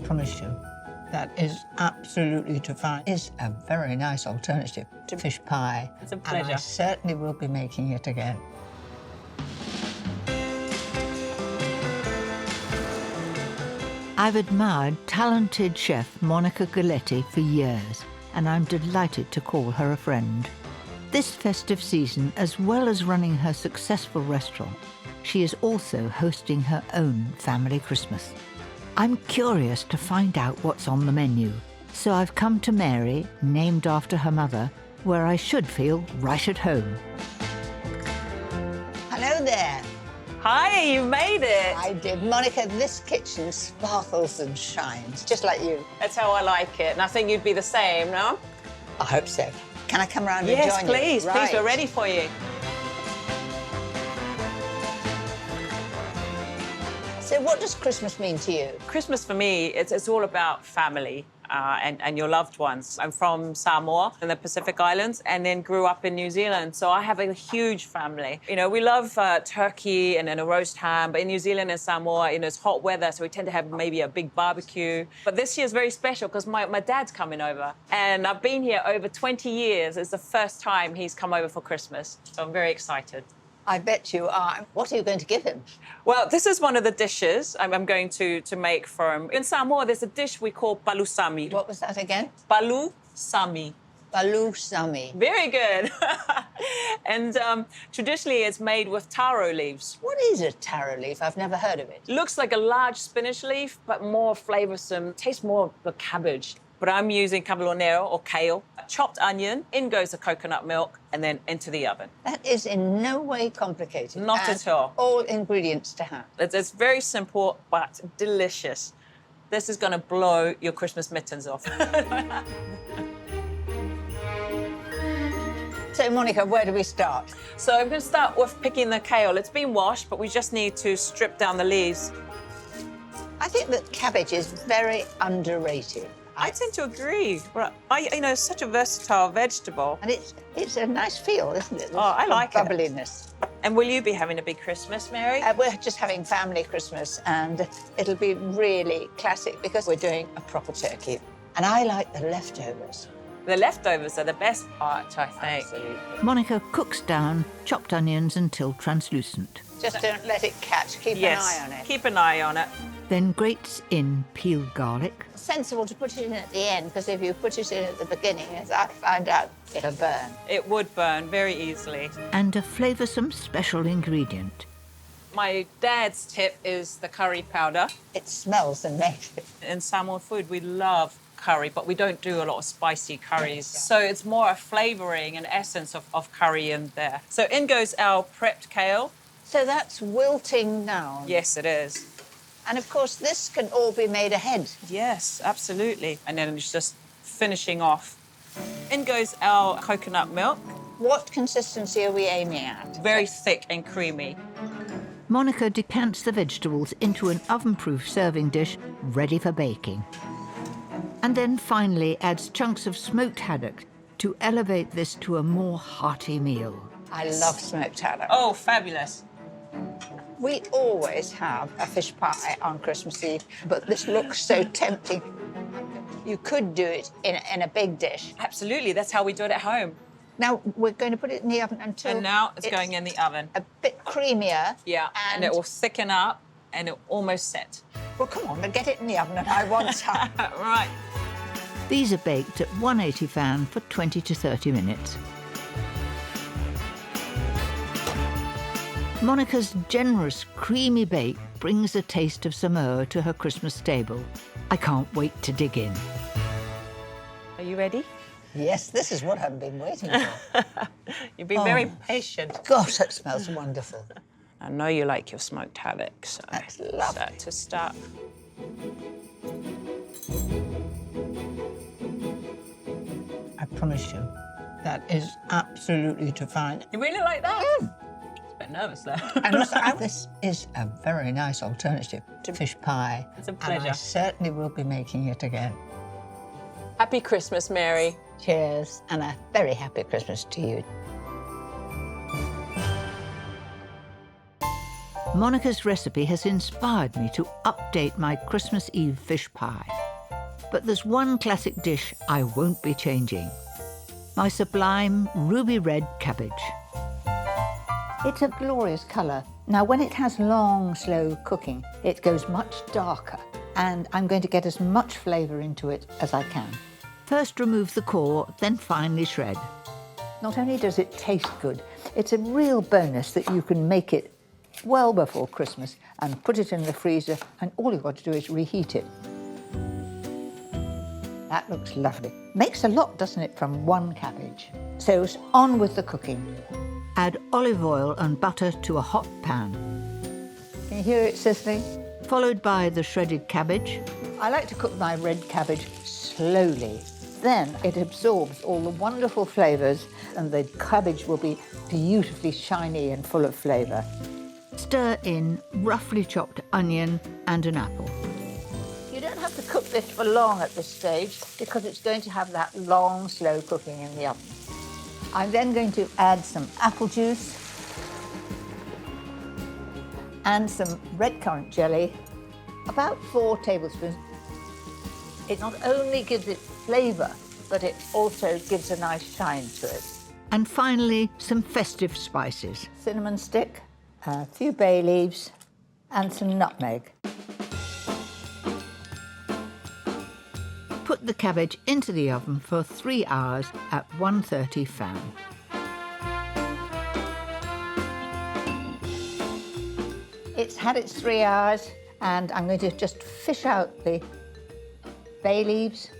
promise you, that is absolutely to find. It's a very nice alternative to fish pie. It's a pleasure. And I certainly will be making it again. I've admired talented chef Monca Galetti for years, and I'm delighted to call her a friend. This festive season, as well as running her successful restaurant, she is also hosting her own family Christmas. I'm curious to find out what's on the menu, so I've come to Mary, named after her mother, where I should feel right at home. Hello there. Hi, you made it. I did. Monica, this kitchen sparkles and shines, just like you. That's how I like it. And I think you'd be the same, no? I hope so. Can I come round and Yes, join you? please. Please, Right. we're ready for you. So what does Christmas mean to you? Christmas for me, it's all about family and your loved ones. I'm from Samoa in the Pacific Islands and then grew up in New Zealand. So I have a huge family. You know, we love turkey and a roast ham, but in New Zealand and Samoa, you know, it's hot weather, so we tend to have maybe a big barbecue. But this year's very special because my dad's coming over. And I've been here over 20 years. It's the first time he's come over for Christmas. So I'm very excited. I bet you are. What are you going to give him? Well, this is one of the dishes I'm going to make for him. In Samoa, there's a dish we call palusami. What was that again? Palusami. Palusami. Very good. And traditionally, it's made with taro leaves. What is a taro leaf? I've never heard of it. Looks like a large spinach leaf, but more flavoursome. Tastes more of the cabbage. But I'm using cavolonero or kale, chopped onion, in goes the coconut milk, and then into the oven. That is in no way complicated. Not and at all. All ingredients to have. It's very simple, but delicious. This is going to blow your Christmas mittens off. So, Monica, where do we start? So I'm going to start with picking the kale. It's been washed, but we just need to strip down the leaves. I think that cabbage is very underrated. I tend to agree. Well, it's such a versatile vegetable. And it's a nice feel, isn't it? Oh, I like it. Bubbliness. And will you be having a big Christmas, Mary? We're just having family Christmas, and it'll be really classic because we're doing a proper turkey. And I like the leftovers. The leftovers are the best part, I think. Absolutely. Monica cooks down chopped onions until translucent, Just don't let it catch. Keep Yes, an eye on it. keep an eye on it. then grates in peeled garlic, Sensible to put it in at the end, because if you put it in at the beginning, as I found out, it'll burn. It would burn very easily. and a flavoursome special ingredient. My dad's tip is the curry powder. It smells amazing. In Samoan food, we love curry, but we don't do a lot of spicy curries. So it's more a flavouring and essence of curry in there. So in goes our prepped kale. So that's wilting now. Yes, it is. And of course, this can all be made ahead. Yes, absolutely. And then it's just finishing off. In goes our coconut milk. What consistency are we aiming at? Very thick and creamy. Monica decants the vegetables into an oven-proof serving dish ready for baking. And then finally adds chunks of smoked haddock to elevate this to a more hearty meal. I love smoked haddock. Oh, fabulous. We always have a fish pie on Christmas Eve, but this looks so tempting. You could do it in a big dish. Absolutely, that's how we do it at home. Now, we're going to put it in the oven until... And now it's going in the oven. A bit creamier. Yeah, and it will thicken up and it almost set. Well, come on, get it in the oven and I want some. Right. These are baked at 180 fan for 20 to 30 minutes. Monica's generous, creamy bake brings a taste of Samoa to her Christmas table. I can't wait to dig in. Are you ready? Yes, this is what I've been waiting for. You've been very patient. Gosh, that smells wonderful. I know you like your smoked haddock, so That's lovely. that to start. I promise you, that is absolutely to find. You really like that? It's a bit nervous there. And also, this is a very nice alternative to fish pie. It's a And pleasure. I certainly will be making it again. Happy Christmas, Mary. Cheers, and a very happy Christmas to you. Monica's recipe has inspired me to update my Christmas Eve fish pie. But there's one classic dish I won't be changing: my sublime ruby red cabbage. It's a glorious colour. Now, when it has long, slow cooking, it goes much darker, and I'm going to get as much flavour into it as I can. First remove the core, then finely shred. Not only does it taste good, it's a real bonus that you can make it well before Christmas and put it in the freezer, and all you've got to do is reheat it. That looks lovely. Makes a lot, doesn't it, from one cabbage? So it's on with the cooking. Add olive oil and butter to a hot pan. Can you hear it sizzling? Followed by the shredded cabbage. I like to cook my red cabbage slowly. Then it absorbs all the wonderful flavours and the cabbage will be beautifully shiny and full of flavour. Stir in roughly chopped onion and an apple. You don't have to cook this for long at this stage because it's going to have that long, slow cooking in the oven. I'm then going to add some apple juice and some red currant jelly, about 4 tablespoons. It not only gives it flavour, but it also gives a nice shine to it. And finally, some festive spices. Cinnamon stick, a few bay leaves, and some nutmeg. Put the cabbage into the oven for 3 hours at 130 fan. It's had its 3 hours, and I'm going to just fish out the bay leaves,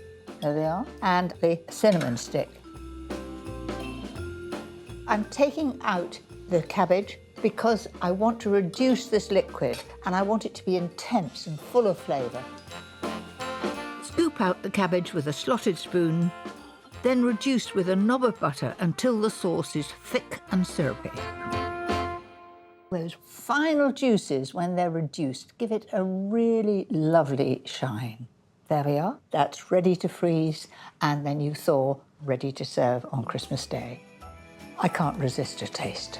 there they are, and the cinnamon stick. I'm taking out the cabbage because I want to reduce this liquid, and I want it to be intense and full of flavour. Scoop out the cabbage with a slotted spoon, then reduce with a knob of butter until the sauce is thick and syrupy. Those final juices, when they're reduced, give it a really lovely shine. There we are. That's ready to freeze, and then you thaw, ready to serve on Christmas Day. I can't resist a taste.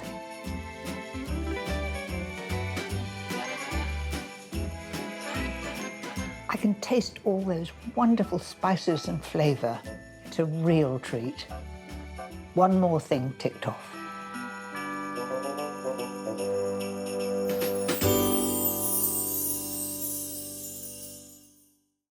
I can taste all those wonderful spices and flavour. It's a real treat. One more thing ticked off.